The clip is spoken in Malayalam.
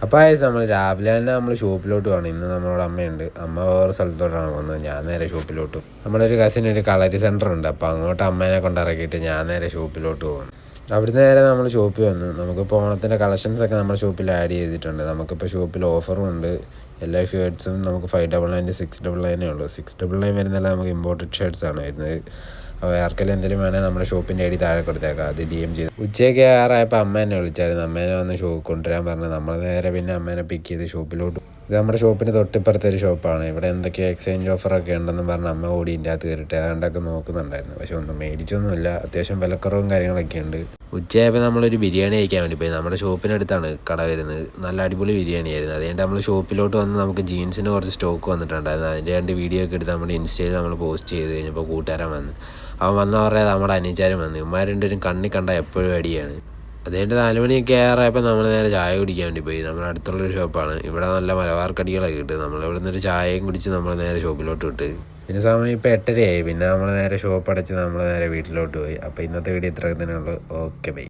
അപ്പോൾ നമ്മൾ രാവിലെ തന്നെ നമ്മൾ ഷോപ്പിലോട്ട് പോകണം. ഇന്ന് നമ്മളോട് അമ്മയുണ്ട്. അമ്മ വേറെ സ്ഥലത്തോട്ടാണ് പോകുന്നത്. ഞാൻ നേരെ ഷോപ്പിലോട്ടും. നമ്മുടെ ഒരു കസിന് ഒരു കളരി സെൻറ്റർ ഉണ്ട്. അപ്പോൾ അങ്ങോട്ട് അമ്മേനെ കൊണ്ടിറക്കിയിട്ട് ഞാൻ നേരെ ഷോപ്പിലോട്ട് പോകുന്നു. അവിടുന്ന് നേരെ നമ്മൾ ഷോപ്പിൽ വന്നു. നമുക്കിപ്പോൾ ഓണത്തിൻ്റെ കളക്ഷൻസൊക്കെ നമ്മുടെ ഷോപ്പിൽ ആഡ് ചെയ്തിട്ടുണ്ട്. നമുക്കിപ്പോൾ ഷോപ്പിൽ ഓഫറും ഉണ്ട്. എല്ലാ ഷർട്ട്സും നമുക്ക് 599 699 ഉള്ളൂ. 699 വരുന്നില്ല, നമുക്ക് ഇമ്പോർട്ടഡ് ഷർട്ട്സാണ് വരുന്നത്. അപ്പോൾ ആർക്കെല്ലാം എന്തെങ്കിലും വേണേൽ നമ്മുടെ ഷോപ്പിൻ്റെ ഐഡി താഴെ കൊടുത്തേക്കാം. അത് DM ചെയ്ത് ഉച്ചയ്ക്ക് ആറായപ്പോൾ അമ്മ എന്നെ വിളിച്ചായിരുന്നു. അമ്മേനെ വന്ന് കൊണ്ടുവരാൻ പറഞ്ഞു. നമ്മൾ നേരെ പിന്നെ അമ്മേനെ പിക്ക് ചെയ്ത് ഷോപ്പിലോട്ട്. ഇത് നമ്മുടെ ഷോപ്പിന് തൊട്ടിപ്പുറത്തെ ഒരു ഷോപ്പാണ്. ഇവിടെ എന്തൊക്കെയോ എക്സ്ചേഞ്ച് ഓഫറൊക്കെ ഉണ്ടെന്ന് പറഞ്ഞ് അമ്മ കൂടി ഇതിൻ്റെ അകത്ത് കയറിയിട്ട് ഏതാണ്ടൊക്കെ നോക്കുന്നുണ്ടായിരുന്നു. പക്ഷെ ഒന്നും മേടിച്ചൊന്നുമില്ല. അത്യാവശ്യം വിലക്കുറവും കാര്യങ്ങളൊക്കെ ഉണ്ട്. ഉച്ചയായപ്പോൾ നമ്മളൊരു ബിരിയാണി കഴിക്കാൻ വേണ്ടി പോയി. നമ്മുടെ ഷോപ്പിനടുത്താണ് കട വരുന്നത്. നല്ല അടിപൊളി ബിരിയാണി ആയിരുന്നു. അതുകൊണ്ട് നമ്മൾ ഷോപ്പിലോട്ട് വന്ന് നമുക്ക് ജീൻസിന് കുറച്ച് സ്റ്റോക്ക് വന്നിട്ടുണ്ടായിരുന്നു. അതിൻ്റെ 2 വീഡിയോ ഒക്കെ എടുത്ത് നമ്മുടെ ഇൻസ്റ്റയിൽ നമ്മൾ പോസ്റ്റ് ചെയ്ത് കഴിഞ്ഞപ്പോൾ കൂട്ടുകാരൻ വന്ന്. അവൻ വന്ന പറയാതെ നമ്മുടെ അനിയച്ചാരും വന്നു. ഇവന്മാർ രണ്ടുപേരും കണ്ണി കണ്ട എപ്പോഴും അടിയാണ്. അതുകൊണ്ട് 4 മണിയൊക്കെ ആറായപ്പോൾ നമ്മൾ നേരെ ചായ കുടിക്കാൻ വേണ്ടി പോയി. നമ്മുടെ അടുത്തുള്ളൊരു ഷോപ്പാണ്. ഇവിടെ നല്ല മലബാർ കടികളൊക്കെ കിട്ടും. നമ്മളിവിടെ നിന്നൊരു ചായയും കുടിച്ച് നമ്മൾ നേരെ ഷോപ്പിലോട്ട് വിട്ട്. പിന്നെ സമയം ഇപ്പോൾ 8:30 ആയി. പിന്നെ നമ്മൾ നേരെ ഷോപ്പ് അടച്ച് നമ്മൾ നേരെ വീട്ടിലോട്ട് പോയി. അപ്പോൾ ഇന്നത്തെ വീഡിയോ ഇത്രയൊക്കെ തന്നെ ഉള്ളൂ. Okay bye.